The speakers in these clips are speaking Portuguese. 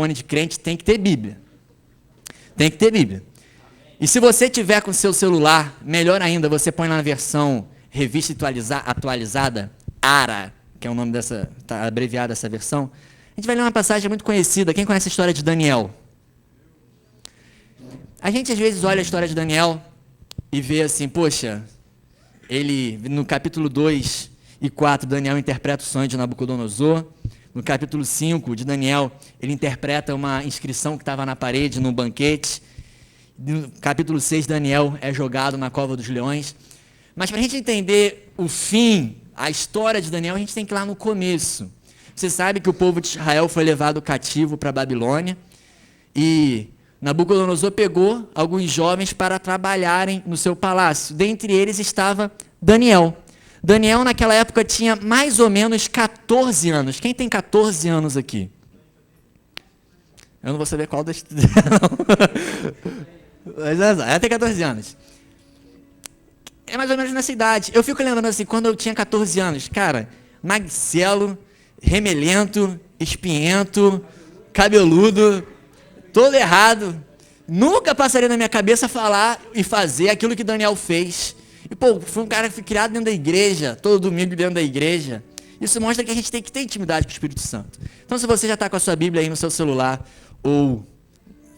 telefone de crente tem que ter Bíblia. Tem que ter Bíblia. E se você tiver com o seu celular, melhor ainda, você põe na versão revista atualizada, ARA, que é o nome dessa, tá abreviada essa versão. A gente vai ler uma passagem muito conhecida. Quem conhece a história de Daniel? A gente às vezes olha a história de Daniel e vê assim, poxa, ele, no capítulo 2 e 4, Daniel interpreta o sonho de Nabucodonosor. No capítulo 5 de Daniel, ele interpreta uma inscrição que estava na parede num banquete. No capítulo 6, Daniel é jogado na cova dos leões. Mas para a gente entender o fim, a história de Daniel, a gente tem que ir lá no começo. Você sabe que o povo de Israel foi levado cativo para a Babilônia e Nabucodonosor pegou alguns jovens para trabalharem no seu palácio. Dentre eles estava Daniel. Daniel, naquela época, tinha mais ou menos 14 anos. Quem tem 14 anos aqui? Eu não vou saber qual das... Mas ela tem 14 anos. É mais ou menos nessa idade. Eu fico lembrando assim, quando eu tinha 14 anos, cara, magricelo, remelento, espinhento, cabeludo, todo errado. Nunca passaria na minha cabeça falar e fazer aquilo que Daniel fez. E, pô, foi um cara que foi criado dentro da igreja, todo domingo dentro da igreja. Isso mostra que a gente tem que ter intimidade com o Espírito Santo. Então, se você já está com a sua Bíblia aí no seu celular, ou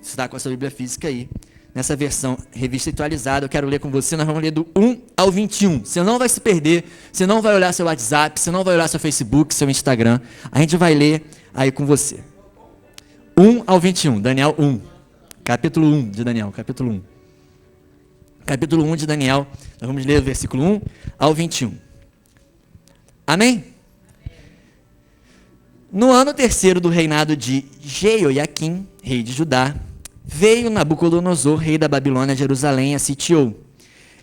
se está com a sua Bíblia física aí, nessa versão revista atualizada, eu quero ler com você, nós vamos ler do 1 ao 21. Você não vai se perder, você não vai olhar seu WhatsApp, você não vai olhar seu Facebook, seu Instagram. A gente vai ler aí com você. 1 ao 21, Daniel 1. Capítulo 1 de Daniel, capítulo 1. Capítulo 1 de Daniel, nós vamos ler o versículo 1 ao 21. Amém? No ano terceiro do reinado de Jeoiaquim, rei de Judá, veio Nabucodonosor, rei da Babilônia, a Jerusalém, a sitiou.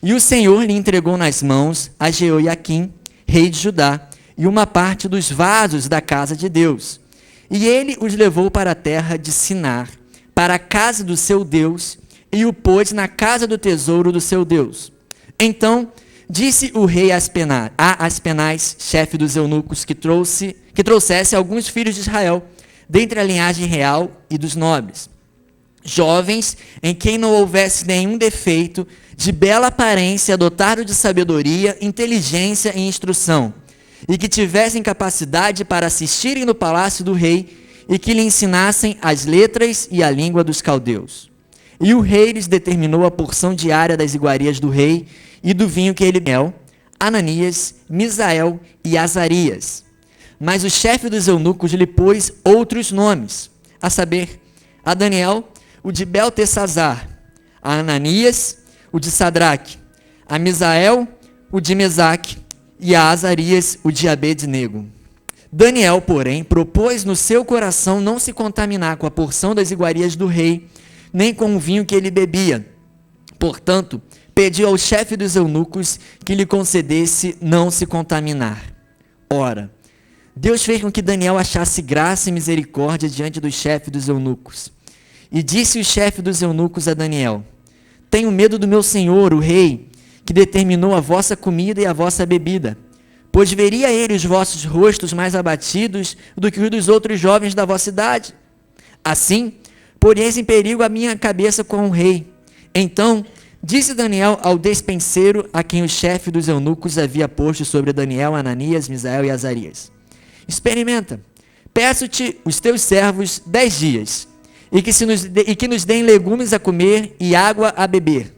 E o Senhor lhe entregou nas mãos a Jeoiaquim, rei de Judá, e uma parte dos vasos da casa de Deus. E ele os levou para a terra de Sinar, para a casa do seu Deus, e o pôs na casa do tesouro do seu Deus. Então disse o rei a Aspenaz, chefe dos eunucos, que trouxesse alguns filhos de Israel, dentre a linhagem real e dos nobres, jovens em quem não houvesse nenhum defeito, de bela aparência, dotado de sabedoria, inteligência e instrução, e que tivessem capacidade para assistirem no palácio do rei, e que lhe ensinassem as letras e a língua dos caldeus. E o rei lhes determinou a porção diária das iguarias do rei e do vinho que ele bebeu, Ananias, Misael e Azarias. Mas o chefe dos eunucos lhe pôs outros nomes, a saber, a Daniel, o de Beltesazar, a Ananias, o de Sadraque, a Misael, o de Mesaque, e a Azarias, o de Abednego. Daniel, porém, propôs no seu coração não se contaminar com a porção das iguarias do rei, nem com o vinho que ele bebia. Portanto, pediu ao chefe dos eunucos que lhe concedesse não se contaminar. Ora, Deus fez com que Daniel achasse graça e misericórdia diante do chefe dos eunucos. E disse o chefe dos eunucos a Daniel: tenho medo do meu senhor, o rei, que determinou a vossa comida e a vossa bebida, pois veria ele os vossos rostos mais abatidos do que os dos outros jovens da vossa idade. Assim, poreis em perigo a minha cabeça com o rei. Então, disse Daniel ao despenseiro, a quem o chefe dos eunucos havia posto sobre Daniel, Ananias, Misael e Azarias: experimenta, peço-te os teus servos 10 dias, e que nos deem legumes a comer e água a beber.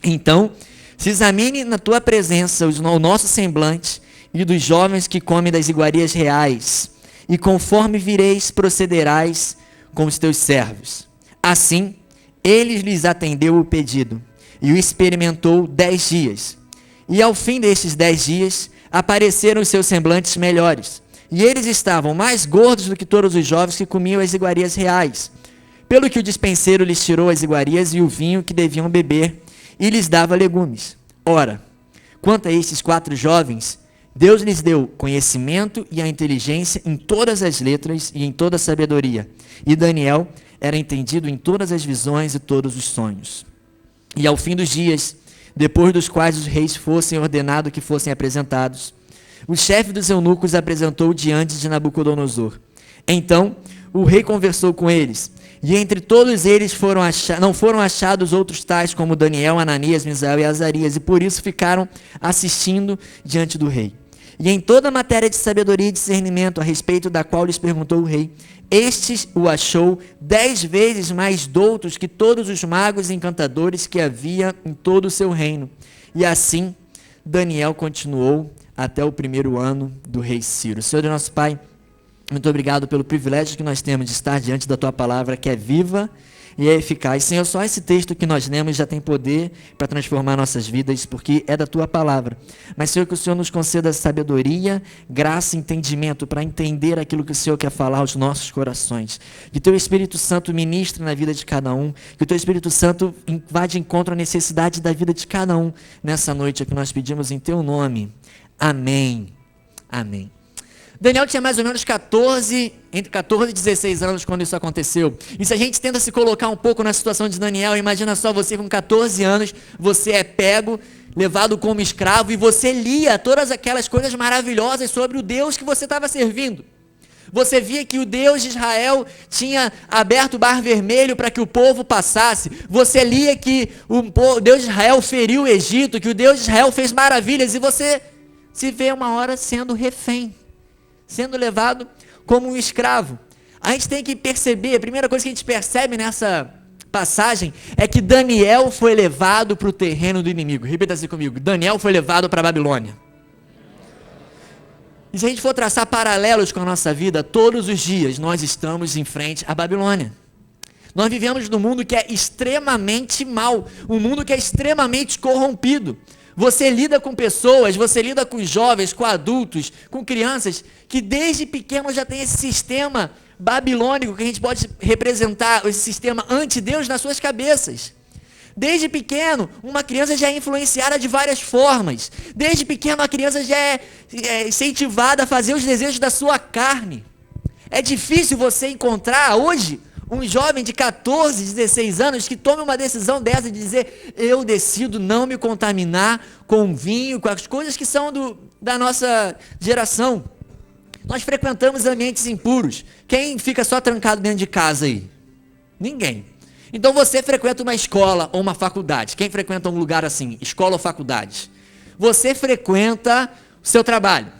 Então, se examine na tua presença o nosso semblante e dos jovens que comem das iguarias reais, e conforme vireis, procederás com os teus servos. Assim, ele lhes atendeu o pedido, e o experimentou 10 dias. E ao fim destes 10 dias, apareceram os seus semblantes melhores, e eles estavam mais gordos do que todos os jovens que comiam as iguarias reais. Pelo que o despenseiro lhes tirou as iguarias e o vinho que deviam beber, e lhes dava legumes. Ora, quanto a estes 4 jovens, Deus lhes deu conhecimento e a inteligência em todas as letras e em toda a sabedoria. E Daniel era entendido em todas as visões e todos os sonhos. E ao fim dos dias, depois dos quais os reis fossem ordenados que fossem apresentados, o chefe dos eunucos apresentou diante de Nabucodonosor. Então, o rei conversou com eles. E entre todos eles não foram achados outros tais como Daniel, Ananias, Misael e Azarias, e por isso ficaram assistindo diante do rei. E em toda a matéria de sabedoria e discernimento, a respeito da qual lhes perguntou o rei, estes o achou 10 vezes mais doutos que todos os magos e encantadores que havia em todo o seu reino. E assim, Daniel continuou até o primeiro ano do rei Ciro. Senhor nosso Pai, muito obrigado pelo privilégio que nós temos de estar diante da Tua palavra, que é viva e é eficaz. Senhor, só esse texto que nós lemos já tem poder para transformar nossas vidas, porque é da Tua palavra. Mas, Senhor, que o Senhor nos conceda sabedoria, graça e entendimento para entender aquilo que o Senhor quer falar aos nossos corações. Que Teu Espírito Santo ministre na vida de cada um, que o Teu Espírito Santo vá de encontro à necessidade da vida de cada um nessa noite, é que nós pedimos em Teu nome. Amém. Amém. Daniel tinha mais ou menos entre 14 e 16 anos quando isso aconteceu. E se a gente tenta se colocar um pouco na situação de Daniel, imagina só você com 14 anos, você é pego, levado como escravo e você lia todas aquelas coisas maravilhosas sobre o Deus que você estava servindo. Você via que o Deus de Israel tinha aberto o mar vermelho para que o povo passasse. Você lia que o Deus de Israel feriu o Egito, que o Deus de Israel fez maravilhas, e você se vê uma hora sendo refém, sendo levado como um escravo. A gente tem que perceber, a primeira coisa que a gente percebe nessa passagem é que Daniel foi levado para o terreno do inimigo. Repita assim comigo: Daniel foi levado para a Babilônia. E se a gente for traçar paralelos com a nossa vida, todos os dias nós estamos em frente à Babilônia. Nós vivemos num mundo que é extremamente mau, um mundo que é extremamente corrompido. Você lida com pessoas, você lida com jovens, com adultos, com crianças, que desde pequeno já tem esse sistema babilônico, que a gente pode representar, esse sistema anti-Deus nas suas cabeças. Desde pequeno, uma criança já é influenciada de várias formas. Desde pequeno, a criança já é incentivada a fazer os desejos da sua carne. É difícil você encontrar hoje um jovem de 14, 16 anos que tome uma decisão dessa de dizer: eu decido não me contaminar com vinho, com as coisas que são da nossa geração. Nós frequentamos ambientes impuros. Quem fica só trancado dentro de casa aí? Ninguém. Então você frequenta uma escola ou uma faculdade. Quem frequenta um lugar assim, escola ou faculdade? Você frequenta o seu trabalho.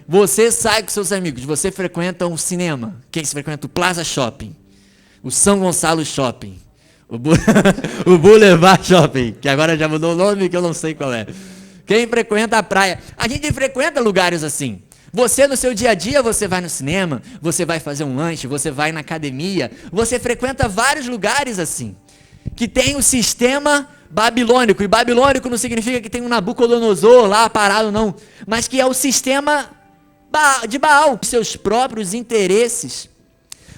Você sai com seus amigos. Você frequenta um cinema. Quem frequenta o Plaza Shopping? O São Gonçalo Shopping, o Boulevard Shopping, que agora já mudou o nome que eu não sei qual é. Quem frequenta a praia? A gente frequenta lugares assim. Você no seu dia a dia, você vai no cinema, você vai fazer um lanche, você vai na academia, você frequenta vários lugares assim, que tem o sistema babilônico. E babilônico não significa que tem um Nabucodonosor lá parado, não, mas que é o sistema de Baal, seus próprios interesses.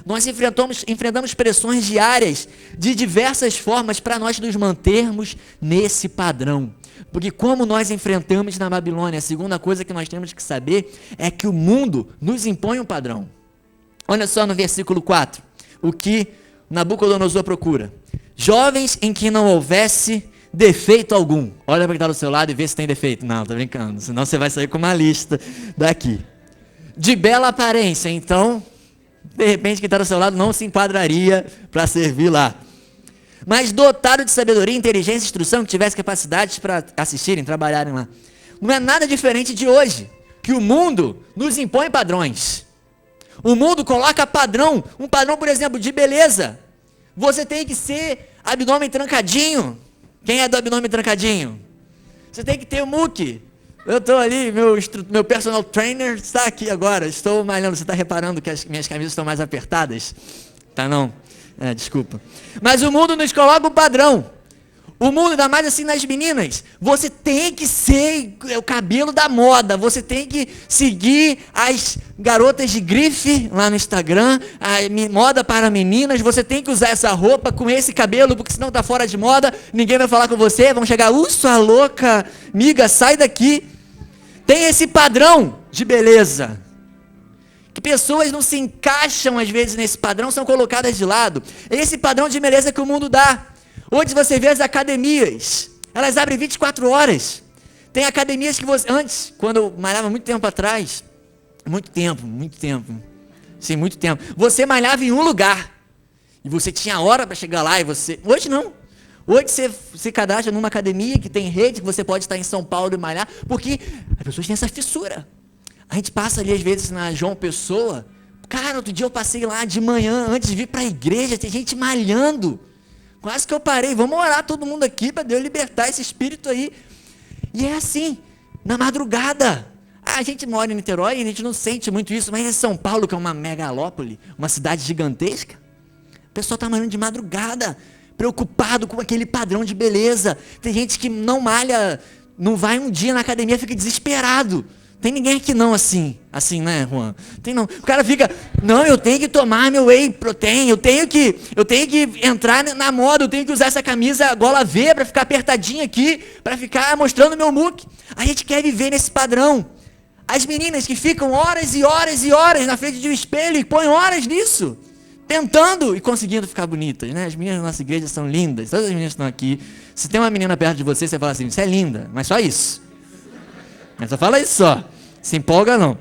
Nós enfrentamos pressões diárias de diversas formas para nós nos mantermos nesse padrão. Porque como nós enfrentamos na Babilônia, a segunda coisa que nós temos que saber é que o mundo nos impõe um padrão. Olha só no versículo 4, o que Nabucodonosor procura: jovens em que não houvesse defeito algum. Olha para quem está do seu lado e vê se tem defeito. Não, estou brincando, senão você vai sair com uma lista daqui. De bela aparência, então de repente quem está do seu lado não se enquadraria para servir lá. Mas dotado de sabedoria, inteligência e instrução, que tivesse capacidades para assistirem, trabalharem lá. Não é nada diferente de hoje, que o mundo nos impõe padrões. O mundo coloca padrão, um padrão, por exemplo, de beleza. Você tem que ser abdômen trancadinho. Quem é do abdômen trancadinho? Você tem que ter o muque. Eu estou ali, meu personal trainer está aqui agora, estou malhando. Você está reparando que as minhas camisas estão mais apertadas? Tá não? Desculpa. Mas o mundo nos coloca um padrão. O mundo, ainda mais assim nas meninas, você tem que ser o cabelo da moda, você tem que seguir as garotas de grife lá no Instagram, a moda para meninas, você tem que usar essa roupa com esse cabelo, porque senão tá fora de moda, ninguém vai falar com você, vão chegar: sua louca, miga, sai daqui. Tem esse padrão de beleza, que pessoas não se encaixam às vezes nesse padrão, são colocadas de lado. Esse padrão de beleza que o mundo dá. Hoje você vê as academias, elas abrem 24 horas. Tem academias que você, antes, quando eu malhava muito tempo atrás, muito tempo, Sim, muito tempo. Você malhava em um lugar. E você tinha hora para chegar lá e você... Hoje não. Hoje você se cadastra numa academia que tem rede, que você pode estar em São Paulo e malhar, porque as pessoas têm essa fissura. A gente passa ali às vezes na João Pessoa. Cara, outro dia eu passei lá de manhã, antes de vir para a igreja, tem gente malhando. Quase que eu parei. Vamos orar todo mundo aqui para Deus libertar esse espírito aí. E é assim, na madrugada. A gente mora em Niterói e a gente não sente muito isso, mas em São Paulo, que é uma megalópole, uma cidade gigantesca, o pessoal está malhando de madrugada, preocupado com aquele padrão de beleza. Tem gente que não malha, não vai um dia na academia, fica desesperado. Tem ninguém aqui não assim, né, Juan? Tem não. O cara fica, não, eu tenho que tomar meu whey protein, eu tenho que entrar na moda, eu tenho que usar essa camisa gola V para ficar apertadinha aqui, para ficar mostrando meu muque. A gente quer viver nesse padrão. As meninas que ficam horas e horas e horas na frente de um espelho e põem horas nisso, tentando e conseguindo ficar bonitas, né? As meninas da nossa igreja são lindas, todas as meninas estão aqui. Se tem uma menina perto de você, você fala assim, você é linda, mas só isso. Mas só fala isso só. Se empolga não.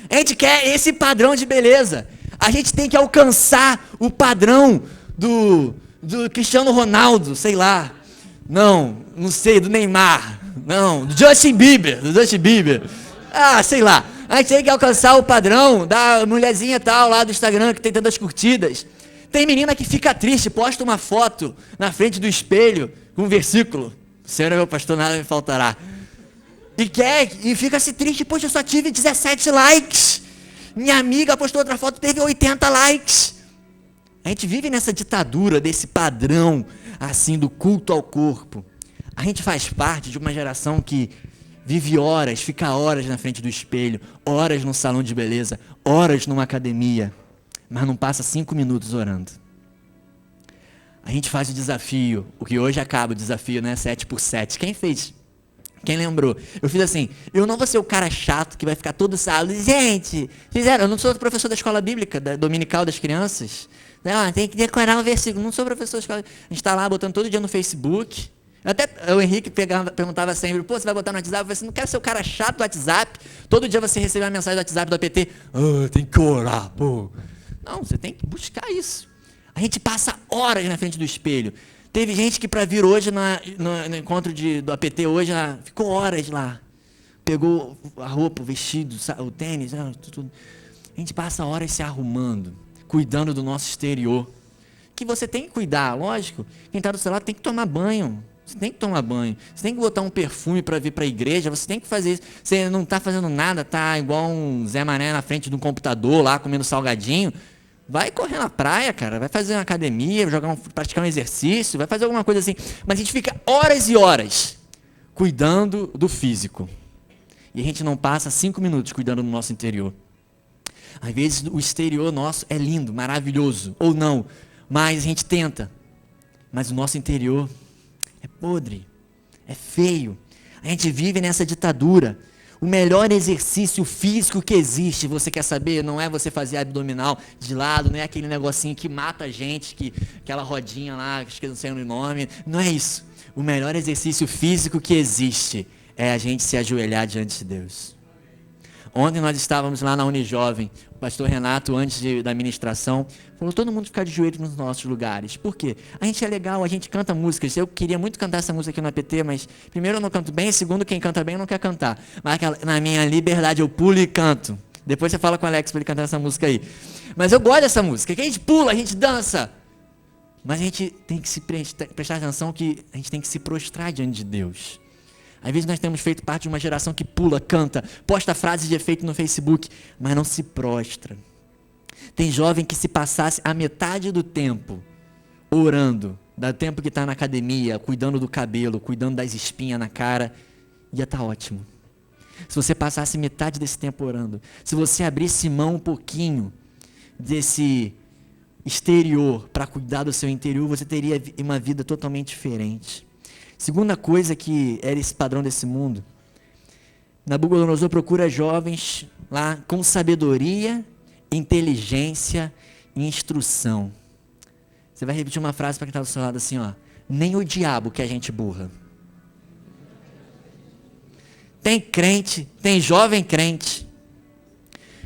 A gente quer esse padrão de beleza. A gente tem que alcançar o padrão do Cristiano Ronaldo, sei lá. Não sei, do Neymar. Não, do Justin Bieber. Ah, sei lá. A gente tem que alcançar o padrão da mulherzinha tal lá do Instagram que tem tantas curtidas. Tem menina que fica triste, posta uma foto na frente do espelho com um versículo. O Senhor é meu pastor, nada me faltará. E fica-se triste, poxa, eu só tive 17 likes. Minha amiga postou outra foto, teve 80 likes. A gente vive nessa ditadura desse padrão, assim, do culto ao corpo. A gente faz parte de uma geração que vive horas, fica horas na frente do espelho, horas no salão de beleza, horas numa academia, mas não passa 5 minutos orando. A gente faz o desafio, o que hoje acaba o desafio, né? 7x7. Quem fez? Quem lembrou? Eu fiz assim, eu não vou ser o cara chato que vai ficar todo sábado. Gente, fizeram, eu não sou professor da escola bíblica, da dominical das crianças. Não, tem que decorar um versículo, não sou professor da escola. A gente está lá botando todo dia no Facebook. Até o Henrique perguntava sempre, pô, você vai botar no WhatsApp? Eu falei assim, não quero ser o cara chato do WhatsApp. Todo dia você recebe uma mensagem do WhatsApp do APT. Tem que orar, pô. Não, você tem que buscar isso. A gente passa horas na frente do espelho. Teve gente que para vir hoje no encontro do APT hoje, ficou horas lá. Pegou a roupa, o vestido, o tênis, tudo. A gente passa horas se arrumando, cuidando do nosso exterior. Que você tem que cuidar, lógico. Quem está do seu lado tem que tomar banho. Você tem que tomar banho. Você tem que botar um perfume para vir para a igreja. Você tem que fazer isso. Você não está fazendo nada, tá igual um Zé Mané na frente de um computador lá, comendo salgadinho. Vai correr na praia, cara, vai fazer uma academia, praticar um exercício, vai fazer alguma coisa assim. Mas a gente fica horas e horas cuidando do físico. E a gente não passa 5 minutos cuidando do nosso interior. Às vezes o exterior nosso é lindo, maravilhoso, ou não. Mas a gente tenta. Mas o nosso interior é podre, é feio. A gente vive nessa ditadura. O melhor exercício físico que existe, você quer saber? Não é você fazer abdominal de lado, não é aquele negocinho que mata a gente, aquela rodinha lá, que eu não sei o nome. Não é isso. O melhor exercício físico que existe é a gente se ajoelhar diante de Deus. Ontem nós estávamos lá na Unijovem, o pastor Renato, antes da ministração, falou todo mundo ficar de joelho nos nossos lugares. Por quê? A gente é legal, a gente canta músicas. Eu queria muito cantar essa música aqui no APT, mas primeiro eu não canto bem, segundo quem canta bem não quer cantar. Mas na minha liberdade eu pulo e canto. Depois você fala com o Alex para ele cantar essa música aí. Mas eu gosto dessa música, que a gente pula, a gente dança. Mas a gente tem que prestar atenção que a gente tem que se prostrar diante de Deus. Às vezes nós temos feito parte de uma geração que pula, canta, posta frases de efeito no Facebook, mas não se prostra. Tem jovem que se passasse a metade do tempo orando, do tempo que está na academia, cuidando do cabelo, cuidando das espinhas na cara, ia estar ótimo. Se você passasse metade desse tempo orando, se você abrisse mão um pouquinho desse exterior para cuidar do seu interior, você teria uma vida totalmente diferente. Segunda coisa que era esse padrão desse mundo, Nabucodonosor procura jovens lá com sabedoria, inteligência e instrução. Você vai repetir uma frase para quem está do seu lado assim, ó. Nem o diabo quer gente burra. Tem crente, tem jovem crente,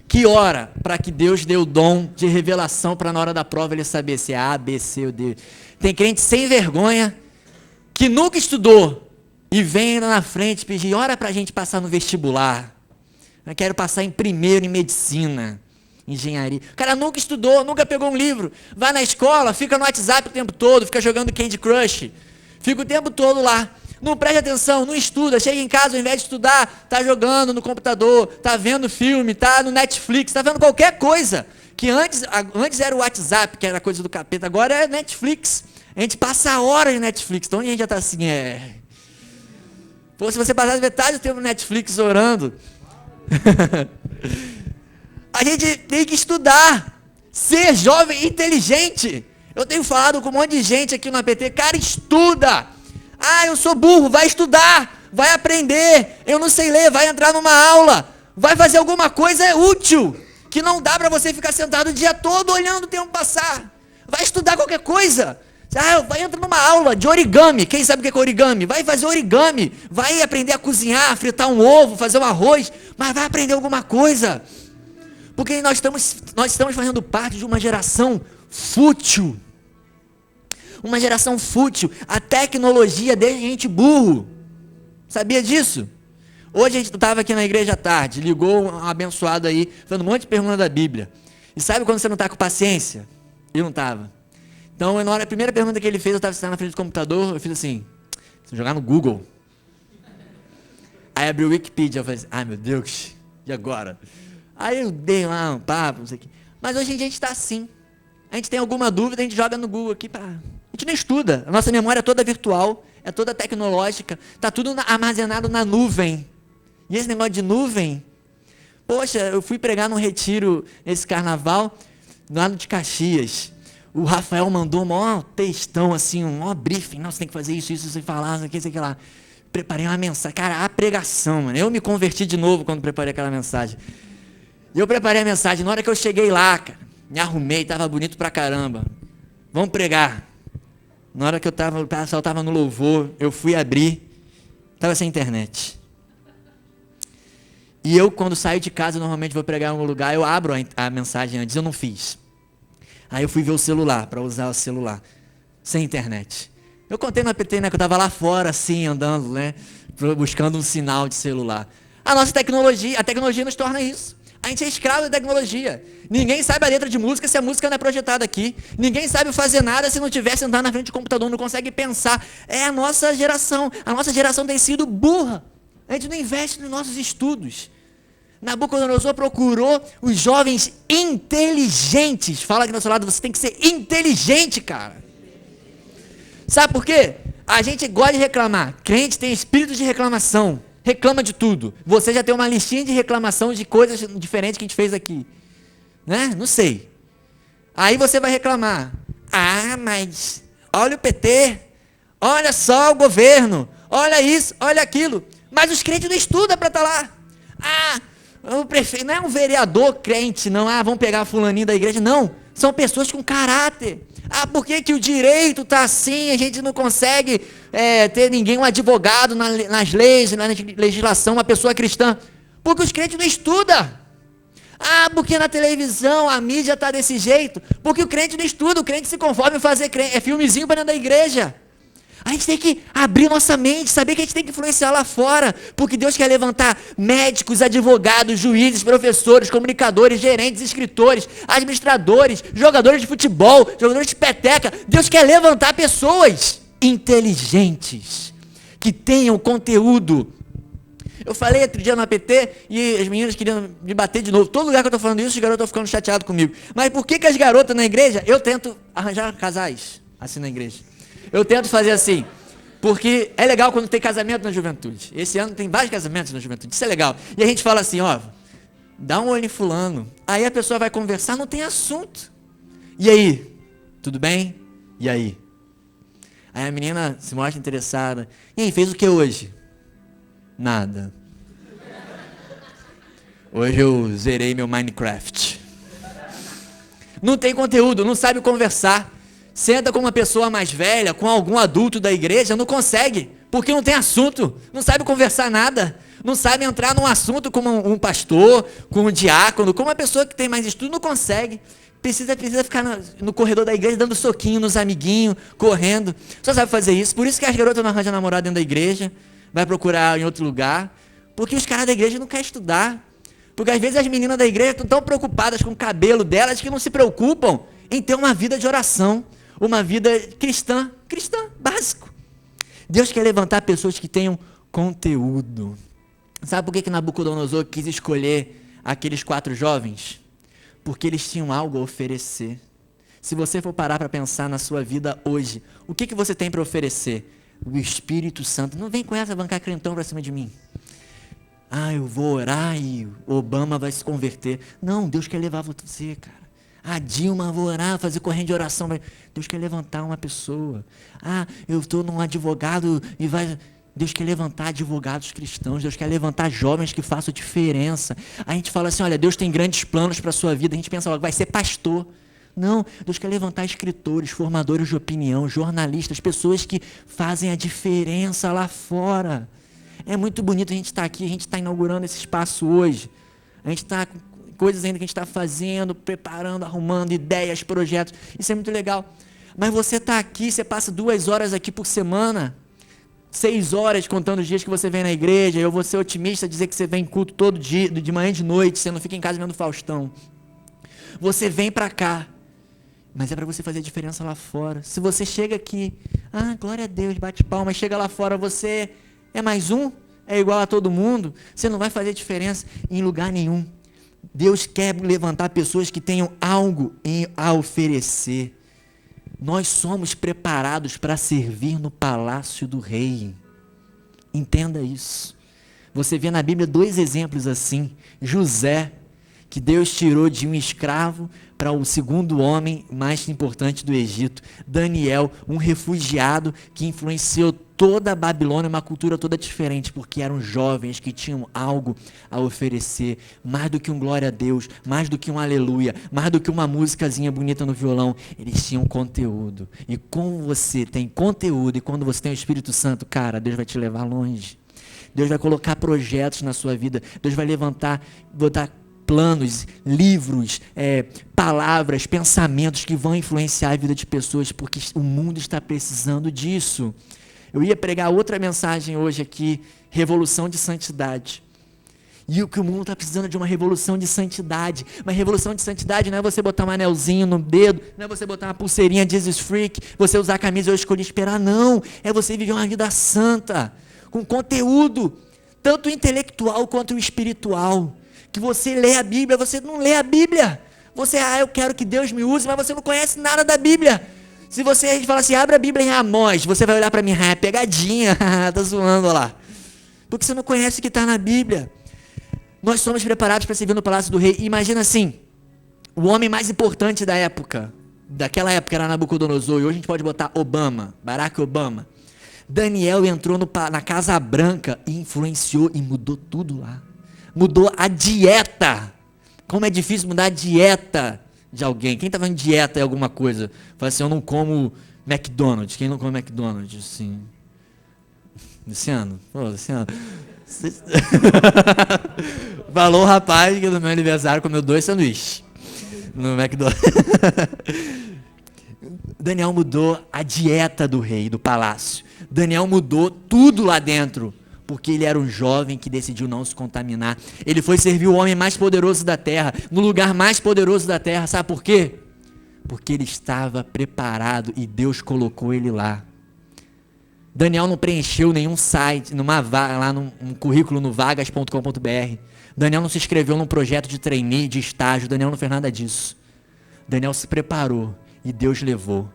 que ora para que Deus dê o dom de revelação para na hora da prova ele saber se é A, B, C ou D. Tem crente sem vergonha que nunca estudou e vem na frente pedir, ora para a gente passar no vestibular. Eu quero passar em primeiro em medicina, engenharia. O cara nunca estudou, nunca pegou um livro. Vai na escola, fica no WhatsApp o tempo todo, fica jogando Candy Crush. Fica o tempo todo lá. Não presta atenção, não estuda. Chega em casa, ao invés de estudar, tá jogando no computador, tá vendo filme, tá no Netflix, tá vendo qualquer coisa. Que antes era o WhatsApp, que era coisa do capeta, agora é Netflix. A gente passa horas no Netflix, então a gente já tá assim, Pô, se você passasse metade do tempo no Netflix orando, a gente tem que estudar, ser jovem e inteligente. Eu tenho falado com um monte de gente aqui no APT, cara, estuda. Ah, eu sou burro, vai estudar, vai aprender, eu não sei ler, vai entrar numa aula, vai fazer alguma coisa útil, que não dá para você ficar sentado o dia todo olhando o tempo passar. Vai estudar qualquer coisa. Ah, vai entrar numa aula de origami, quem sabe o que é origami? Vai fazer origami, vai aprender a cozinhar, fritar um ovo, fazer um arroz, mas vai aprender alguma coisa. Porque nós estamos fazendo parte de uma geração fútil. Uma geração fútil. A tecnologia deixa a gente burro. Sabia disso? Hoje a gente estava aqui na igreja à tarde, ligou um abençoado aí, fazendo um monte de perguntas da Bíblia. E sabe quando você não está com paciência? Eu não estava. Então, na hora, a primeira pergunta que ele fez, eu estava sentado na frente do computador, eu fiz assim, vou jogar no Google. Aí abri o Wikipedia, eu falei assim, ai meu Deus, e agora? Aí eu dei lá um papo, não sei o quê. Mas hoje em dia a gente está assim. A gente tem alguma dúvida, a gente joga no Google aqui, a gente não estuda. A nossa memória é toda virtual, é toda tecnológica, está tudo armazenado na nuvem. E esse negócio de nuvem, poxa, eu fui pregar num retiro nesse carnaval, lá de Caxias. O Rafael mandou um maior textão, assim, um maior briefing. Não, você tem que fazer isso, você falar, isso aqui, lá. Preparei uma mensagem. Cara, a pregação, mano. Eu me converti de novo quando preparei aquela mensagem. E eu preparei a mensagem. Na hora que eu cheguei lá, cara, me arrumei, tava bonito pra caramba. Vamos pregar. Na hora que o pessoal tava no louvor, eu fui abrir, tava sem internet. E eu, quando saio de casa, normalmente vou pregar em algum lugar, eu abro a mensagem antes, eu não fiz. Aí eu fui ver o celular, para usar o celular, sem internet. Eu contei no APT, né, que eu estava lá fora, assim, andando, né, buscando um sinal de celular. A tecnologia nos torna isso. A gente é escravo da tecnologia. Ninguém sabe a letra de música se a música não é projetada aqui. Ninguém sabe fazer nada se não tiver sentado na frente do computador, não consegue pensar. É a nossa geração. A nossa geração tem sido burra. A gente não investe nos nossos estudos. Nabucodonosor procurou os jovens inteligentes. Fala aqui do seu lado, você tem que ser inteligente, cara. Sabe por quê? A gente gosta de reclamar. Crente tem espírito de reclamação. Reclama de tudo. Você já tem uma listinha de reclamação de coisas diferentes que a gente fez aqui. Né? Não sei. Aí você vai reclamar. Ah, mas olha o PT. Olha só o governo. Olha isso, olha aquilo. Mas os crentes não estudam para estar lá. Ah, o prefeito não é um vereador crente, não. Ah, vamos pegar fulaninho da igreja. Não, são pessoas com caráter. Ah, por que o direito está assim? A gente não consegue ter ninguém, um advogado nas leis, na legislação, uma pessoa cristã. Porque os crentes não estudam. Ah, porque na televisão a mídia está desse jeito. Porque o crente não estuda, o crente se conforma em fazer filmezinho para dentro da igreja. A gente tem que abrir nossa mente, saber que a gente tem que influenciar lá fora, porque Deus quer levantar médicos, advogados, juízes, professores, comunicadores, gerentes, escritores, administradores, jogadores de futebol, jogadores de peteca. Deus quer levantar pessoas inteligentes, que tenham conteúdo. Eu falei outro dia no APT e as meninas queriam me bater de novo. Todo lugar que eu estou falando isso, os garotos estão ficando chateados comigo. Mas por que as garotas na igreja, eu tento arranjar casais assim na igreja. Eu tento fazer assim, porque é legal quando tem casamento na juventude. Esse ano tem vários casamentos na juventude, isso é legal. E a gente fala assim, ó, dá um olho em fulano. Aí a pessoa vai conversar, não tem assunto. E aí? Tudo bem? E aí? Aí a menina se mostra interessada. E aí, fez o que hoje? Nada. Hoje eu zerei meu Minecraft. Não tem conteúdo, não sabe conversar. Senta com uma pessoa mais velha, com algum adulto da igreja, não consegue, porque não tem assunto, não sabe conversar nada. Não sabe entrar num assunto como um pastor, como um diácono, como uma pessoa que tem mais estudo, não consegue. Precisa ficar no corredor da igreja dando soquinho nos amiguinhos, correndo. Só sabe fazer isso. Por isso que as garotas não arranjam namorado dentro da igreja, vai procurar em outro lugar. Porque os caras da igreja não querem estudar. Porque às vezes as meninas da igreja estão tão preocupadas com o cabelo delas que não se preocupam em ter uma vida de oração, uma vida cristã, básico. Deus quer levantar pessoas que tenham conteúdo. Sabe por que Nabucodonosor quis escolher aqueles 4 jovens? Porque eles tinham algo a oferecer. Se você for parar para pensar na sua vida hoje, o que você tem para oferecer? O Espírito Santo. Não vem com essa bancar crentão para cima de mim. Eu vou orar e Obama vai se converter. Não, Deus quer levar você, cara. A Dilma, vou orar, fazer corrente de oração. Deus quer levantar uma pessoa. Eu estou num advogado e vai... Deus quer levantar advogados cristãos, Deus quer levantar jovens que façam diferença. A gente fala assim, olha, Deus tem grandes planos para a sua vida, a gente pensa logo, vai ser pastor. Não, Deus quer levantar escritores, formadores de opinião, jornalistas, pessoas que fazem a diferença lá fora. É muito bonito a gente estar aqui, a gente está inaugurando esse espaço hoje. A gente está com coisas ainda que a gente está fazendo, preparando, arrumando ideias, projetos. Isso é muito legal. Mas você está aqui, você passa 2 horas aqui por semana, 6 horas contando os dias que você vem na igreja. Eu vou ser otimista, dizer que você vem em culto todo dia, de manhã e de noite, você não fica em casa vendo Faustão. Você vem para cá, mas é para você fazer a diferença lá fora. Se você chega aqui, glória a Deus, bate palma, chega lá fora, você é mais um, é igual a todo mundo, você não vai fazer diferença em lugar nenhum. Deus quer levantar pessoas que tenham algo a oferecer. Nós somos preparados para servir no palácio do rei. Entenda isso. Você vê na Bíblia 2 exemplos assim. José, que Deus tirou de um escravo para o 2º homem mais importante do Egito. Daniel, um refugiado que influenciou toda a Babilônia, uma cultura toda diferente, porque eram jovens que tinham algo a oferecer, mais do que um glória a Deus, mais do que um aleluia, mais do que uma musicazinha bonita no violão, eles tinham conteúdo. E como você tem conteúdo e quando você tem o Espírito Santo, cara, Deus vai te levar longe. Deus vai colocar projetos na sua vida, Deus vai botar planos, livros, palavras, pensamentos que vão influenciar a vida de pessoas, porque o mundo está precisando disso. Eu ia pregar outra mensagem hoje aqui, revolução de santidade. E o que o mundo está precisando de uma revolução de santidade. Uma revolução de santidade não é você botar um anelzinho no dedo, não é você botar uma pulseirinha Jesus Freak, você usar a camisa eu escolhi esperar, não. É você viver uma vida santa, com conteúdo, tanto intelectual quanto espiritual. Que você lê a Bíblia, você não lê a Bíblia. Você, eu quero que Deus me use, mas você não conhece nada da Bíblia. Se a gente fala assim, abre a Bíblia em Amós, você vai olhar para mim, pegadinha, tá zoando lá. Porque você não conhece o que está na Bíblia. Nós somos preparados para servir no Palácio do Rei. Imagina assim, o homem mais importante da época, daquela época era Nabucodonosor, e hoje a gente pode botar Obama, Barack Obama. Daniel entrou na Casa Branca e influenciou e mudou tudo lá. Mudou a dieta. Como é difícil mudar a dieta de alguém. Quem estava em dieta é alguma coisa. Fala assim, eu não como McDonald's. Quem não come McDonald's? Assim. Luciano. Luciano. Falou o rapaz que no meu aniversário comeu 2 sanduíches no McDonald's. Daniel mudou a dieta do rei, do palácio. Daniel mudou tudo lá dentro. Porque ele era um jovem que decidiu não se contaminar. Ele foi servir o homem mais poderoso da terra, no lugar mais poderoso da terra. Sabe por quê? Porque ele estava preparado e Deus colocou ele lá. Daniel não preencheu nenhum site, lá num currículo no vagas.com.br. Daniel não se inscreveu num projeto de trainee, de estágio. Daniel não fez nada disso. Daniel se preparou e Deus levou.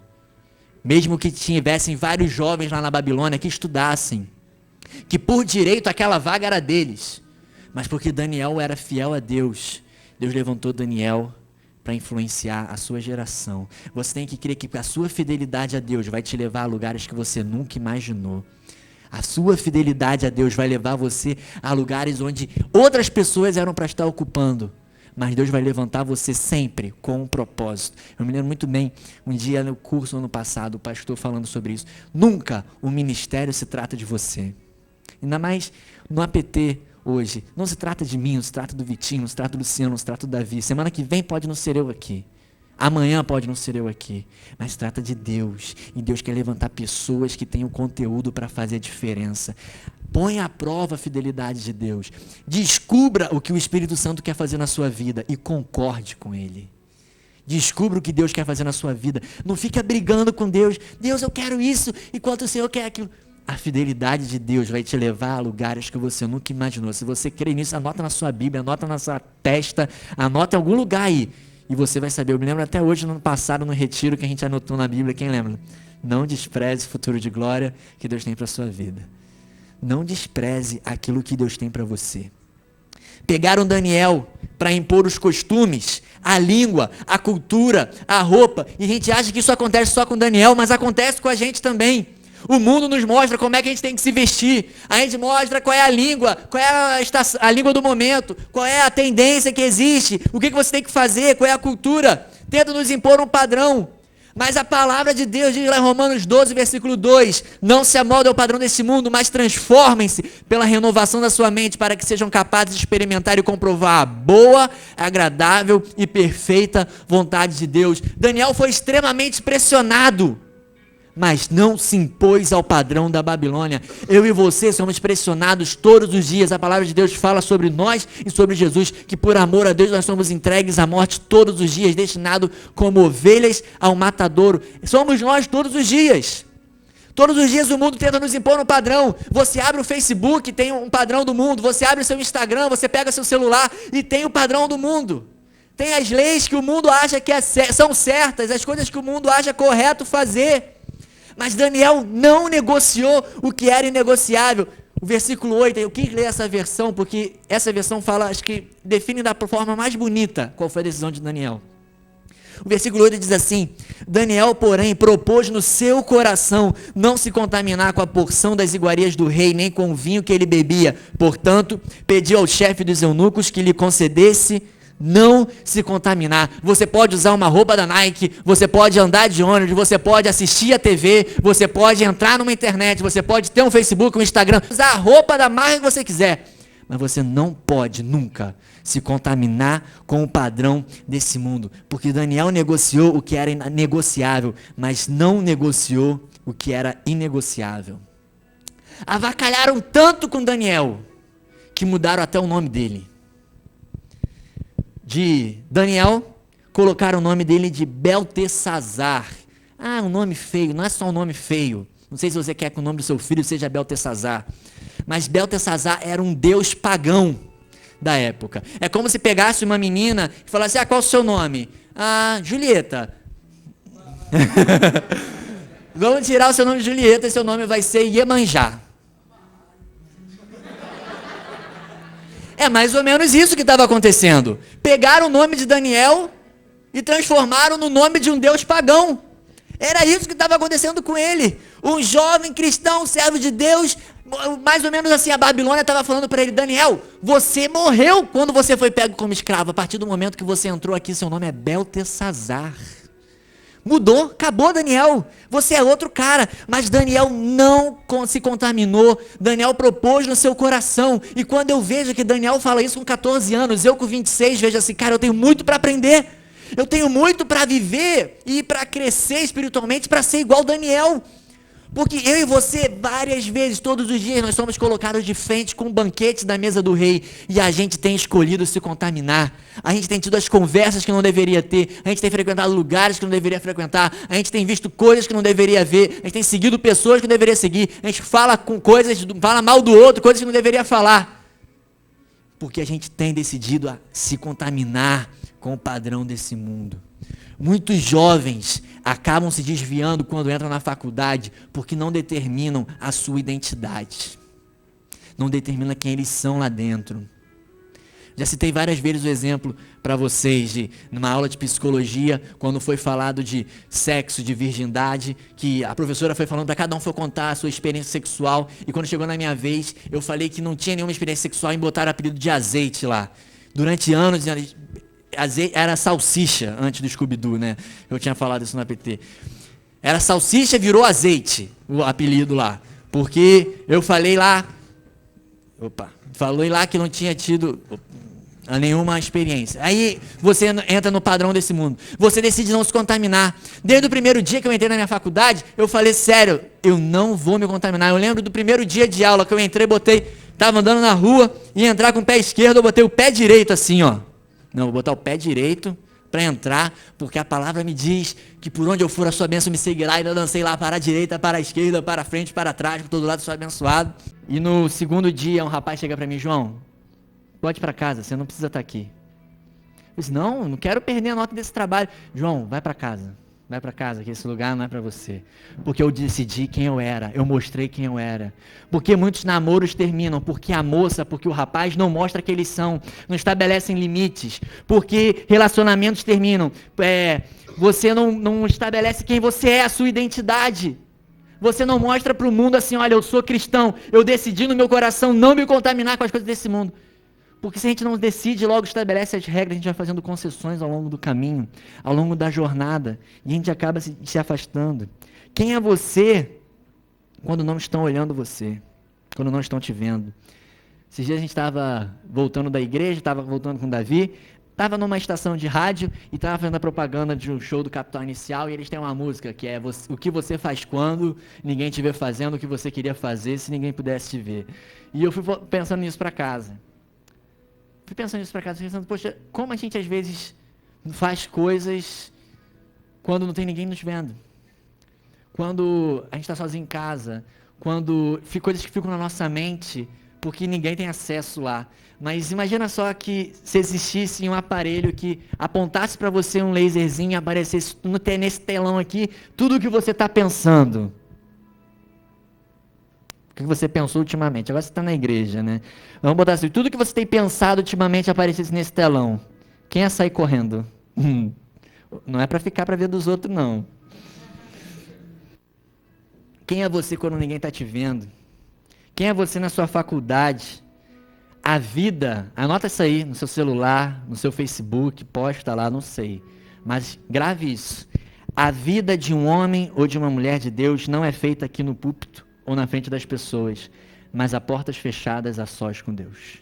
Mesmo que tivessem vários jovens lá na Babilônia que estudassem, que por direito aquela vaga era deles, mas porque Daniel era fiel a Deus, Deus levantou Daniel para influenciar a sua geração. Você tem que crer que a sua fidelidade a Deus vai te levar a lugares que você nunca imaginou. A sua fidelidade a Deus vai levar você a lugares onde outras pessoas eram para estar ocupando, mas Deus vai levantar você sempre com um propósito. Eu me lembro muito bem, um dia no curso ano passado, o pastor falando sobre isso. Nunca o ministério se trata de você. Ainda mais no APT, hoje. Não se trata de mim, não se trata do Vitinho, não se trata do Luciano, não se trata do Davi. Semana que vem pode não ser eu aqui. Amanhã pode não ser eu aqui. Mas se trata de Deus. E Deus quer levantar pessoas que tenham conteúdo para fazer a diferença. Põe à prova a fidelidade de Deus. Descubra o que o Espírito Santo quer fazer na sua vida e concorde com Ele. Descubra o que Deus quer fazer na sua vida. Não fica brigando com Deus. Deus, eu quero isso, enquanto o Senhor quer aquilo. A fidelidade de Deus vai te levar a lugares que você nunca imaginou. Se você crê nisso, anota na sua Bíblia, anota na sua testa, anota em algum lugar aí. E você vai saber. Eu me lembro até hoje, no ano passado, no retiro que a gente anotou na Bíblia. Quem lembra? Não despreze o futuro de glória que Deus tem para a sua vida. Não despreze aquilo que Deus tem para você. Pegaram Daniel para impor os costumes, a língua, a cultura, a roupa. E a gente acha que isso acontece só com Daniel, mas acontece com a gente também. O mundo nos mostra como é que a gente tem que se vestir. A gente mostra qual é a língua, qual é a língua do momento, qual é a tendência que existe, o que você tem que fazer, qual é a cultura. Tenta nos impor um padrão. Mas a palavra de Deus diz lá em Romanos 12, versículo 2, não se amoldem ao padrão desse mundo, mas transformem-se pela renovação da sua mente para que sejam capazes de experimentar e comprovar a boa, agradável e perfeita vontade de Deus. Daniel foi extremamente pressionado, mas não se impôs ao padrão da Babilônia. Eu e você somos pressionados todos os dias. A palavra de Deus fala sobre nós e sobre Jesus, que por amor a Deus nós somos entregues à morte todos os dias, destinados como ovelhas ao matadouro. Somos nós todos os dias. Todos os dias o mundo tenta nos impor um padrão. Você abre o Facebook, tem um padrão do mundo. Você abre o seu Instagram, você pega seu celular e tem o padrão do mundo. Tem as leis que o mundo acha que são certas, as coisas que o mundo acha correto fazer. Mas Daniel não negociou o que era inegociável. O versículo 8, eu quis ler essa versão, porque essa versão fala, acho que define da forma mais bonita qual foi a decisão de Daniel. O versículo 8 diz assim: Daniel, porém, propôs no seu coração não se contaminar com a porção das iguarias do rei, nem com o vinho que ele bebia. Portanto, pediu ao chefe dos eunucos que lhe concedesse não se contaminar. Você pode usar uma roupa da Nike, você pode andar de ônibus, você pode assistir a TV, você pode entrar numa internet, você pode ter um Facebook, um Instagram, usar a roupa da marca que você quiser, mas você não pode nunca se contaminar com o padrão desse mundo, porque Daniel negociou o que era negociável, mas não negociou o que era inegociável. Avacalharam tanto com Daniel que mudaram até o nome dele. De Daniel, colocaram o nome dele de Beltesazar. Ah, um nome feio, não é só um nome feio. Não sei se você quer que o nome do seu filho seja Beltesazar. Mas Beltesazar era um deus pagão da época. É como se pegasse uma menina e falasse, qual é o seu nome? Ah, Julieta. Vamos tirar o seu nome de Julieta e seu nome vai ser Iemanjá. É mais ou menos isso que estava acontecendo. Pegaram o nome de Daniel e transformaram no nome de um deus pagão. Era isso que estava acontecendo com ele. Um jovem cristão, servo de Deus, mais ou menos assim, a Babilônia estava falando para ele, Daniel, você morreu quando você foi pego como escravo. A partir do momento que você entrou aqui, seu nome é Beltesazar. Mudou, acabou Daniel, você é outro cara, mas Daniel não se contaminou, Daniel propôs no seu coração, e quando eu vejo que Daniel fala isso com 14 anos, eu com 26 vejo assim, cara, eu tenho muito para aprender, eu tenho muito para viver, e para crescer espiritualmente, para ser igual Daniel, porque eu e você, várias vezes, todos os dias, nós somos colocados de frente com banquetes da mesa do rei, e a gente tem escolhido se contaminar, a gente tem tido as conversas que não deveria ter, a gente tem frequentado lugares que não deveria frequentar, a gente tem visto coisas que não deveria ver, a gente tem seguido pessoas que não deveria seguir, a gente fala com coisas, fala mal do outro, coisas que não deveria falar, porque a gente tem decidido a se contaminar com o padrão desse mundo. Muitos jovens acabam se desviando quando entram na faculdade porque não determinam a sua identidade. Não determinam quem eles são lá dentro. Já citei várias vezes o exemplo para vocês numa aula de psicologia, quando foi falado de sexo, de virgindade, que a professora foi falando para cada um foi contar a sua experiência sexual, e quando chegou na minha vez, eu falei que não tinha nenhuma experiência sexual e botaram o apelido de azeite lá. Durante anos, era salsicha antes do Scooby-Doo, né? Eu tinha falado isso no APT. Era salsicha, virou azeite, o apelido lá. Porque eu falei lá... Opa, Falou lá que não tinha tido nenhuma experiência. Aí você entra no padrão desse mundo. Você decide não se contaminar. Desde o primeiro dia que eu entrei na minha faculdade, eu falei, sério, eu não vou me contaminar. Eu lembro do primeiro dia de aula que eu entrei, tava andando na rua, ia entrar com o pé esquerdo, eu botei o pé direito assim, ó. Não, vou botar o pé direito para entrar, porque a palavra me diz que por onde eu for a sua bênção me seguirá, e eu lancei lá para a direita, para a esquerda, para a frente, para trás, por todo lado sou abençoado. E no segundo dia, um rapaz chega para mim, João, pode ir para casa, você não precisa estar aqui. Eu disse, não quero perder a nota desse trabalho. João, vai para casa, que esse lugar não é para você. Porque eu decidi quem eu era, eu mostrei quem eu era. Porque muitos namoros terminam, porque a moça, porque o rapaz não mostra quem eles são, não estabelecem limites. Porque relacionamentos terminam, você não estabelece quem você é, a sua identidade. Você não mostra para o mundo assim, olha, eu sou cristão, eu decidi no meu coração não me contaminar com as coisas desse mundo. Porque se a gente não decide, logo estabelece as regras, a gente vai fazendo concessões ao longo do caminho, ao longo da jornada, e a gente acaba se afastando. Quem é você quando não estão olhando você, quando não estão te vendo? Esses dias a gente estava voltando da igreja, estava voltando com o Davi, estava numa estação de rádio e estava fazendo a propaganda de um show do Capital Inicial, e eles têm uma música que é o que você faz quando ninguém te vê fazendo o que você queria fazer se ninguém pudesse te ver. E eu fui pensando nisso para casa. Pensando, poxa, como a gente às vezes faz coisas quando não tem ninguém nos vendo. Quando a gente está sozinho em casa, quando coisas que ficam na nossa mente, porque ninguém tem acesso lá. Mas imagina só que se existisse um aparelho que apontasse para você um laserzinho e aparecesse nesse telão aqui, tudo o que você está pensando. O que você pensou ultimamente? Agora você está na igreja, né? Vamos botar assim, tudo que você tem pensado ultimamente aparecesse nesse telão. Quem ia sair correndo? Não é para ficar para ver dos outros, não. Quem é você quando ninguém está te vendo? Quem é você na sua faculdade? A vida, anota isso aí no seu celular, no seu Facebook, posta lá, não sei. Mas grave isso. A vida de um homem ou de uma mulher de Deus não é feita aqui no púlpito ou na frente das pessoas, mas a portas fechadas a sós com Deus.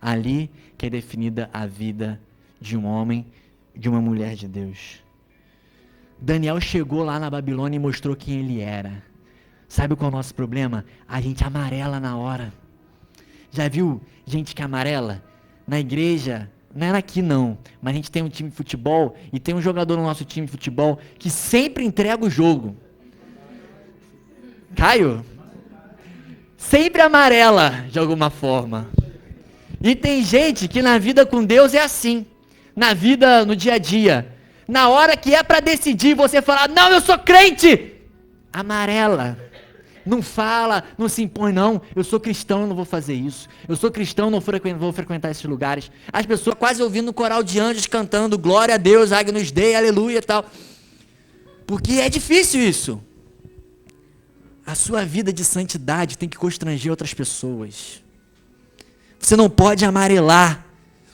Ali que é definida a vida de um homem, de uma mulher de Deus. Daniel chegou lá na Babilônia e mostrou quem ele era. Sabe qual é o nosso problema? A gente amarela na hora. Já viu gente que amarela? Na igreja, não era aqui não, mas a gente tem um time de futebol e tem um jogador no nosso time de futebol que sempre entrega o jogo. Caio? Sempre amarela, de alguma forma. E tem gente que na vida com Deus é assim. Na vida, no dia a dia. Na hora que é para decidir, você falar, não, eu sou crente. Amarela. Não fala, não se impõe, não. Eu sou cristão, eu não vou fazer isso. Eu sou cristão, não vou frequentar esses lugares. As pessoas quase ouvindo um coral de anjos cantando glória a Deus, Agnus Dei, aleluia e tal. Porque é difícil isso. A sua vida de santidade tem que constranger outras pessoas. Você não pode amarelar,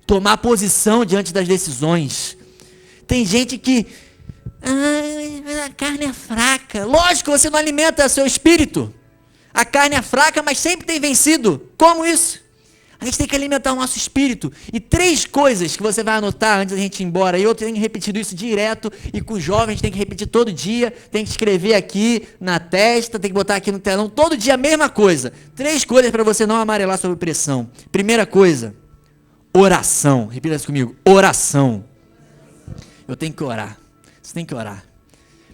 tomar posição diante das decisões. Tem gente que, a carne é fraca. Lógico, você não alimenta seu espírito. A carne é fraca, mas sempre tem vencido. Como isso? A gente tem que alimentar o nosso espírito. E 3 coisas que você vai anotar antes da gente ir embora. E eu tenho repetido isso direto. E com os jovens tem que repetir todo dia. Tem que escrever aqui na testa. Tem que botar aqui no telão. Todo dia a mesma coisa. 3 coisas para você não amarelar sob pressão. Primeira coisa, oração. Repita isso comigo. Oração. Eu tenho que orar. Você tem que orar.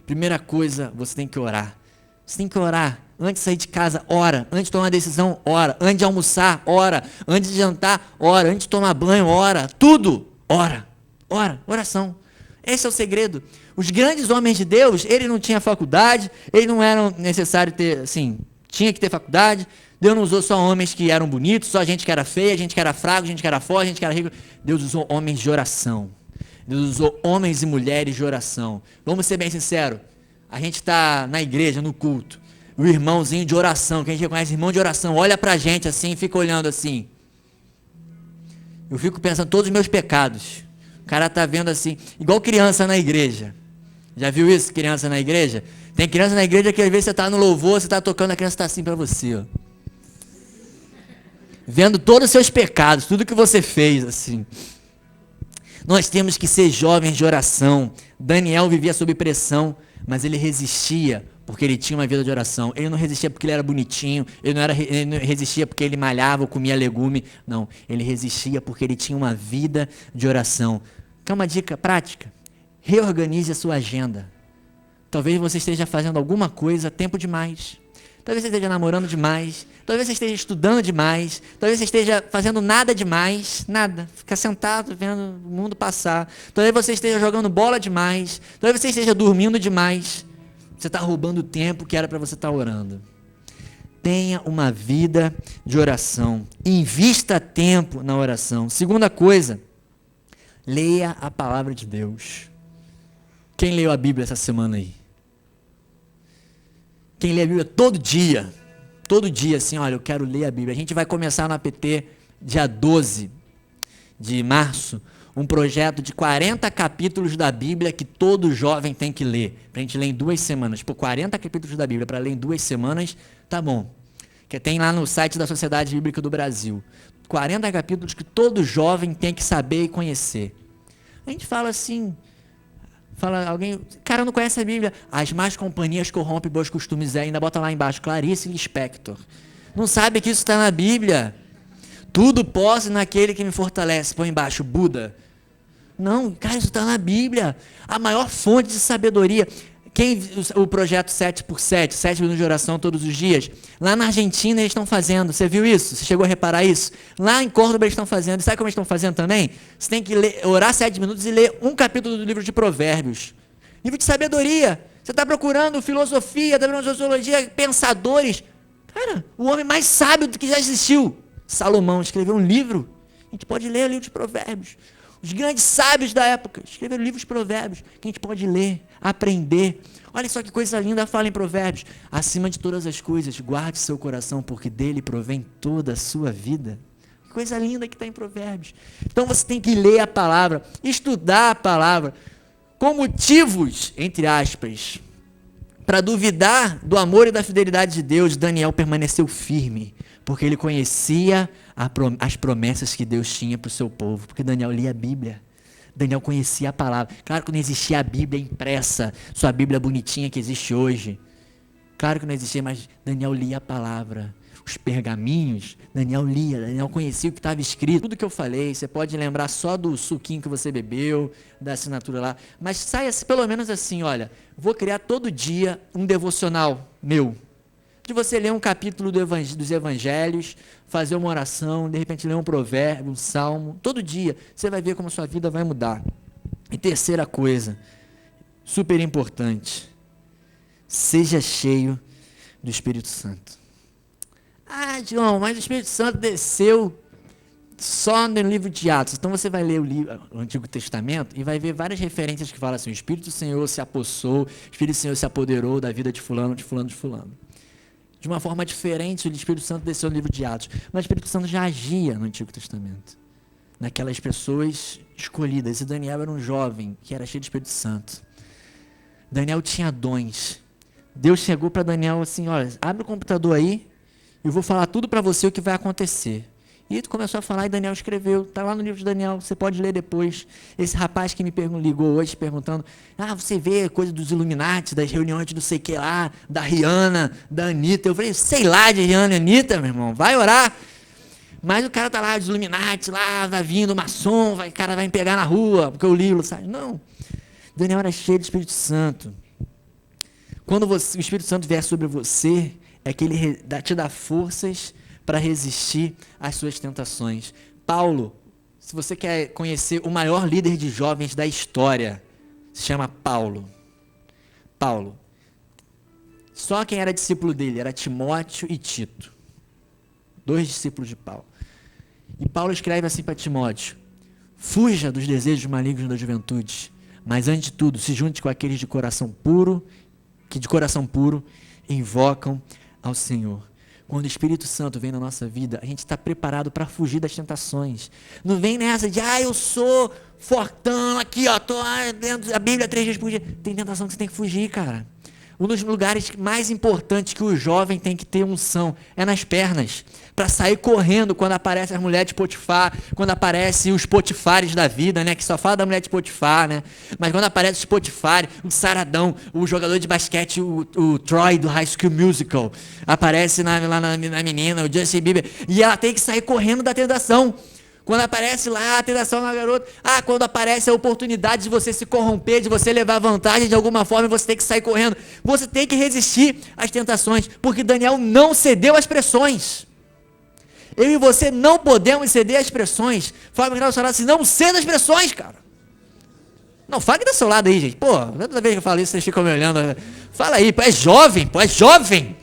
Primeira coisa, você tem que orar. Você tem que orar. Antes de sair de casa, ora. Antes de tomar uma decisão, ora. Antes de almoçar, ora. Antes de jantar, ora. Antes de tomar banho, ora. Tudo, ora. Ora. Oração. Esse é o segredo. Os grandes homens de Deus, eles não tinham faculdade, eles não eram necessário ter, assim, tinha que ter faculdade. Deus não usou só homens que eram bonitos, só gente que era feia, gente que era fraca, gente que era forte, gente que era rica. Deus usou homens de oração. Deus usou homens e mulheres de oração. Vamos ser bem sinceros. A gente está na igreja, no culto. O irmãozinho de oração, que a gente reconhece irmão de oração, olha pra gente assim, fica olhando assim. Eu fico pensando todos os meus pecados. O cara tá vendo assim, igual criança na igreja. Já viu isso, criança na igreja? Tem criança na igreja que às vezes você tá no louvor, você tá tocando, a criança tá assim pra você, ó. vendo todos os seus pecados, tudo que você fez, assim. Nós temos que ser jovens de oração. Daniel vivia sob pressão, mas ele resistia porque ele tinha uma vida de oração. Ele não resistia porque ele era bonitinho, ele não resistia porque ele malhava ou comia legume. Não, ele resistia porque ele tinha uma vida de oração. Quer uma dica prática? Reorganize a sua agenda. Talvez você esteja fazendo alguma coisa a tempo demais. Talvez você esteja namorando demais. Talvez você esteja estudando demais. Talvez você esteja fazendo nada demais. Nada. Ficar sentado vendo o mundo passar. Talvez você esteja jogando bola demais. Talvez você esteja dormindo demais. Você está roubando o tempo que era para você estar orando. Tenha uma vida de oração. Invista tempo na oração. Segunda coisa, leia a palavra de Deus. Quem leu a Bíblia essa semana aí? Quem lê a Bíblia todo dia, assim, olha, eu quero ler a Bíblia. A gente vai começar no APT dia 12 de março, um projeto de 40 capítulos da Bíblia que todo jovem tem que ler, para a gente ler em 2 semanas. Por 40 capítulos da Bíblia para ler em 2 semanas, tá bom. Que tem lá no site da Sociedade Bíblica do Brasil. 40 capítulos que todo jovem tem que saber e conhecer. A gente fala assim... alguém, cara, não conhece a Bíblia. As más companhias corrompem bons costumes. Ainda bota lá embaixo, Clarice Lispector. Não sabe que isso está na Bíblia? Tudo posso naquele que me fortalece. Põe embaixo, Buda. Não, cara, isso está na Bíblia. A maior fonte de sabedoria. O projeto 7x7, 7 minutos de oração todos os dias, lá na Argentina eles estão fazendo, você viu isso? Você chegou a reparar isso? Lá em Córdoba eles estão fazendo, e sabe como eles estão fazendo também? Você tem que orar 7 minutos e ler um capítulo do livro de Provérbios. Livro de sabedoria. Você está procurando filosofia, está procurando sociologia, pensadores. Cara, o homem mais sábio do que já existiu, Salomão, escreveu um livro. A gente pode ler o livro de Provérbios. Os grandes sábios da época escreveram livros de Provérbios que a gente pode ler, aprender. Olha só que coisa linda fala em Provérbios. Acima de todas as coisas, guarde seu coração, porque dele provém toda a sua vida. Que coisa linda que está em Provérbios. Então você tem que ler a palavra, estudar a palavra, com motivos, entre aspas, para duvidar do amor e da fidelidade de Deus. Daniel permaneceu firme, porque ele conhecia as promessas que Deus tinha para o seu povo, porque Daniel lia a Bíblia. Daniel conhecia a palavra. Claro que não existia a Bíblia impressa, sua Bíblia bonitinha que existe hoje. Claro que não existia, mas Daniel lia a palavra. Os pergaminhos, Daniel lia, Daniel conhecia o que estava escrito. Tudo que eu falei, você pode lembrar só do suquinho que você bebeu, da assinatura lá, mas saia pelo menos assim, olha, vou criar todo dia um devocional meu, de você ler um capítulo dos evangelhos, fazer uma oração, de repente ler um provérbio, um salmo, todo dia, você vai ver como a sua vida vai mudar. E terceira coisa, super importante, seja cheio do Espírito Santo. Ah, João, mas o Espírito Santo desceu só no livro de Atos. Então você vai ler o Antigo Testamento e vai ver várias referências que falam assim, o Espírito do Senhor se apossou, o Espírito do Senhor se apoderou da vida de fulano, de fulano, de fulano. De uma forma diferente, o Espírito Santo desceu no livro de Atos. Mas o Espírito Santo já agia no Antigo Testamento. Naquelas pessoas escolhidas. E Daniel era um jovem que era cheio do Espírito Santo. Daniel tinha dons. Deus chegou para Daniel assim, olha, abre o computador aí, eu vou falar tudo para você o que vai acontecer. E ele começou a falar e Daniel escreveu. Está lá no livro de Daniel, você pode ler depois. Esse rapaz que me ligou hoje perguntando, você vê coisa dos Illuminati, das reuniões de não sei o que lá, da Rihanna, da Anitta. Eu falei, sei lá de Rihanna e Anitta, meu irmão, vai orar. Mas o cara está lá, dos Illuminati, lá, vai vindo, maçom, o cara vai me pegar na rua, porque o livro, sabe? Não. Daniel era cheio do Espírito Santo. Quando o Espírito Santo vier sobre você, é que ele te dá forças para resistir às suas tentações. Paulo, se você quer conhecer o maior líder de jovens da história, se chama Paulo. Paulo. Só quem era discípulo dele era Timóteo e Tito. 2 discípulos de Paulo. E Paulo escreve assim para Timóteo, fuja dos desejos malignos da juventude, mas antes de tudo, se junte com aqueles de coração puro, que de coração puro invocam ao Senhor. Quando o Espírito Santo vem na nossa vida, a gente está preparado para fugir das tentações. Não vem nessa de, eu sou fortão aqui, estou lendo a Bíblia 3 vezes por dia. Tem tentação que você tem que fugir, cara. Um dos lugares mais importantes que o jovem tem que ter unção é nas pernas. Para sair correndo quando aparece as mulheres de Potifar, quando aparecem os Potifares da vida, né? Que só fala da mulher de Potifar, né? Mas quando aparece os Potifar, o Saradão, o jogador de basquete, o Troy do High School Musical, aparece lá na menina, o Justin Bieber, e ela tem que sair correndo da tentação. Quando aparece lá a tentação na garota, quando aparece a oportunidade de você se corromper, de você levar vantagem de alguma forma, você tem que sair correndo. Você tem que resistir às tentações, porque Daniel não cedeu às pressões. Eu e você não podemos ceder às pressões. Fala para o seu lado assim, não ceda às pressões, cara. Não, fala aqui do seu lado aí, gente. Pô, toda vez que eu falo isso, vocês ficam me olhando. Fala aí, pô, é jovem, pô, é jovem.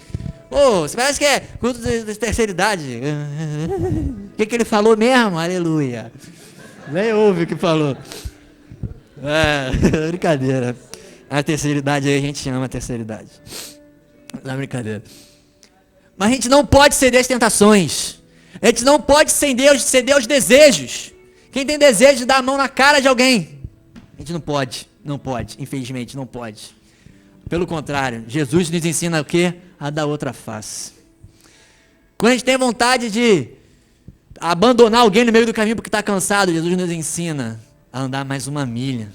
Pô, você parece que é culto de terceira idade. O que ele falou mesmo? Aleluia. Nem ouve o que falou. Brincadeira. A terceira idade aí, a gente ama a terceira idade. Não é brincadeira. Mas a gente não pode ceder às tentações. A gente não pode ceder aos desejos. Quem tem desejo de dar a mão na cara de alguém? A gente não pode, infelizmente não pode. Pelo contrário, Jesus nos ensina o quê? A dar outra face. Quando a gente tem vontade de abandonar alguém no meio do caminho porque está cansado, Jesus nos ensina a andar mais uma milha.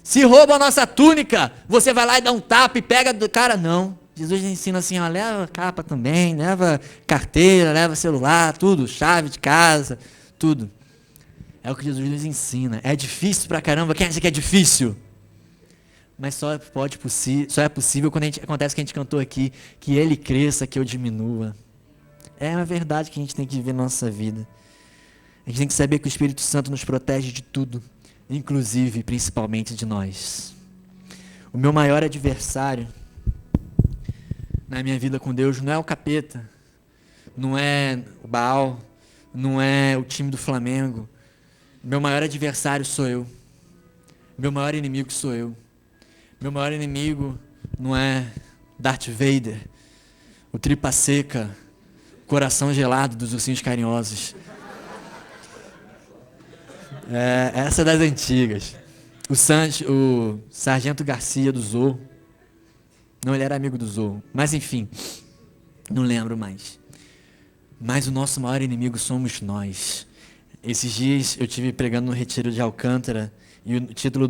Se rouba a nossa túnica, você vai lá e dá um tapa e pega do cara, não. Jesus nos ensina assim, leva capa também, leva carteira, leva celular, tudo, chave de casa, tudo. É o que Jesus nos ensina. É difícil pra caramba, quem acha que é difícil? Mas só é possível quando acontece o que a gente cantou aqui, que Ele cresça, que eu diminua. É uma verdade que a gente tem que viver na nossa vida. A gente tem que saber que o Espírito Santo nos protege de tudo, inclusive, principalmente de nós. O meu maior adversário na minha vida com Deus não é o capeta, não é o Baal, não é o time do Flamengo. Meu maior adversário sou eu. Meu maior inimigo sou eu. Meu maior inimigo não é Darth Vader, o tripa seca, coração gelado dos ursinhos carinhosos. Essa é das antigas. O Sargento Garcia do Zorro. Não, ele era amigo do Zorro. Mas enfim, não lembro mais. Mas o nosso maior inimigo somos nós. Esses dias eu estive pregando no retiro de Alcântara e o título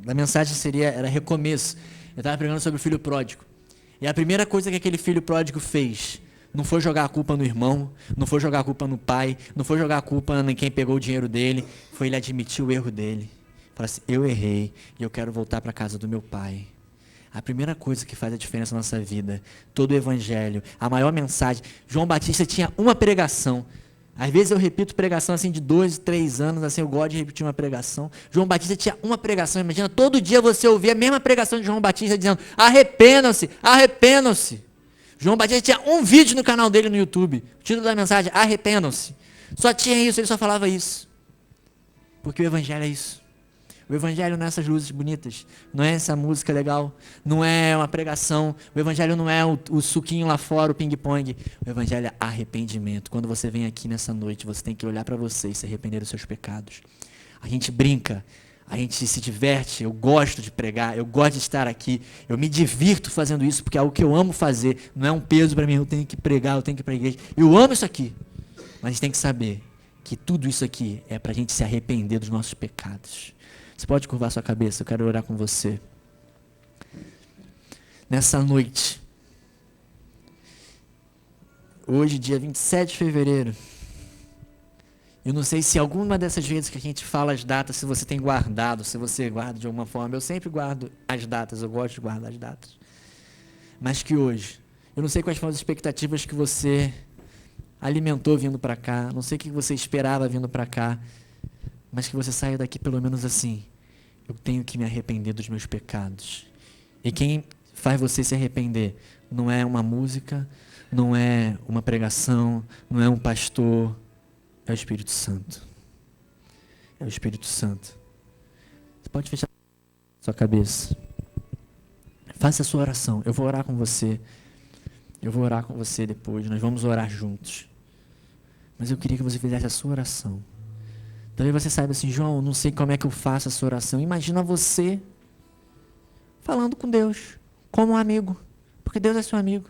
da mensagem era Recomeço. Eu estava pregando sobre o filho pródigo. E a primeira coisa que aquele filho pródigo fez não foi jogar a culpa no irmão, não foi jogar a culpa no pai, não foi jogar a culpa em quem pegou o dinheiro dele, foi ele admitir o erro dele. Falar assim, eu errei e eu quero voltar para a casa do meu pai. A primeira coisa que faz a diferença na nossa vida, todo o evangelho, a maior mensagem. João Batista tinha uma pregação. Às vezes eu repito pregação assim de 2, 3 anos, assim eu gosto de repetir uma pregação. João Batista tinha uma pregação, imagina, todo dia você ouvir a mesma pregação de João Batista dizendo, arrependam-se, arrependam-se. João Batista tinha um vídeo no canal dele no YouTube, o título da mensagem, arrependam-se. Só tinha isso, ele só falava isso. Porque o evangelho é isso. O evangelho não é essas luzes bonitas, não é essa música legal, não é uma pregação, o evangelho não é o suquinho lá fora, o ping-pong. O evangelho é arrependimento. Quando você vem aqui nessa noite, você tem que olhar para você e se arrepender dos seus pecados. A gente brinca, a gente se diverte, eu gosto de pregar, eu gosto de estar aqui, eu me divirto fazendo isso, porque é algo que eu amo fazer, não é um peso para mim, eu tenho que pregar, eu tenho que ir para a igreja. Eu amo isso aqui, mas a gente tem que saber que tudo isso aqui é para a gente se arrepender dos nossos pecados. Você pode curvar sua cabeça, eu quero orar com você. Nessa noite, hoje, dia 27 de fevereiro, eu não sei se alguma dessas vezes que a gente fala as datas, se você tem guardado, se você guarda de alguma forma. Eu sempre guardo as datas, eu gosto de guardar as datas. Mas que hoje, eu não sei quais foram as expectativas que você alimentou vindo para cá, não sei o que você esperava vindo para cá, mas que você saia daqui pelo menos assim, eu tenho que me arrepender dos meus pecados. E quem faz você se arrepender não é uma música, não é uma pregação, não é um pastor, é o Espírito Santo. É o Espírito Santo. Você pode fechar sua cabeça. Faça a sua oração. Eu vou orar com você. Eu vou orar com você depois. Nós vamos orar juntos. Mas eu queria que você fizesse a sua oração. Talvez você saiba assim, João, não sei como é que eu faço essa oração. Imagina você falando com Deus, como um amigo, porque Deus é seu amigo.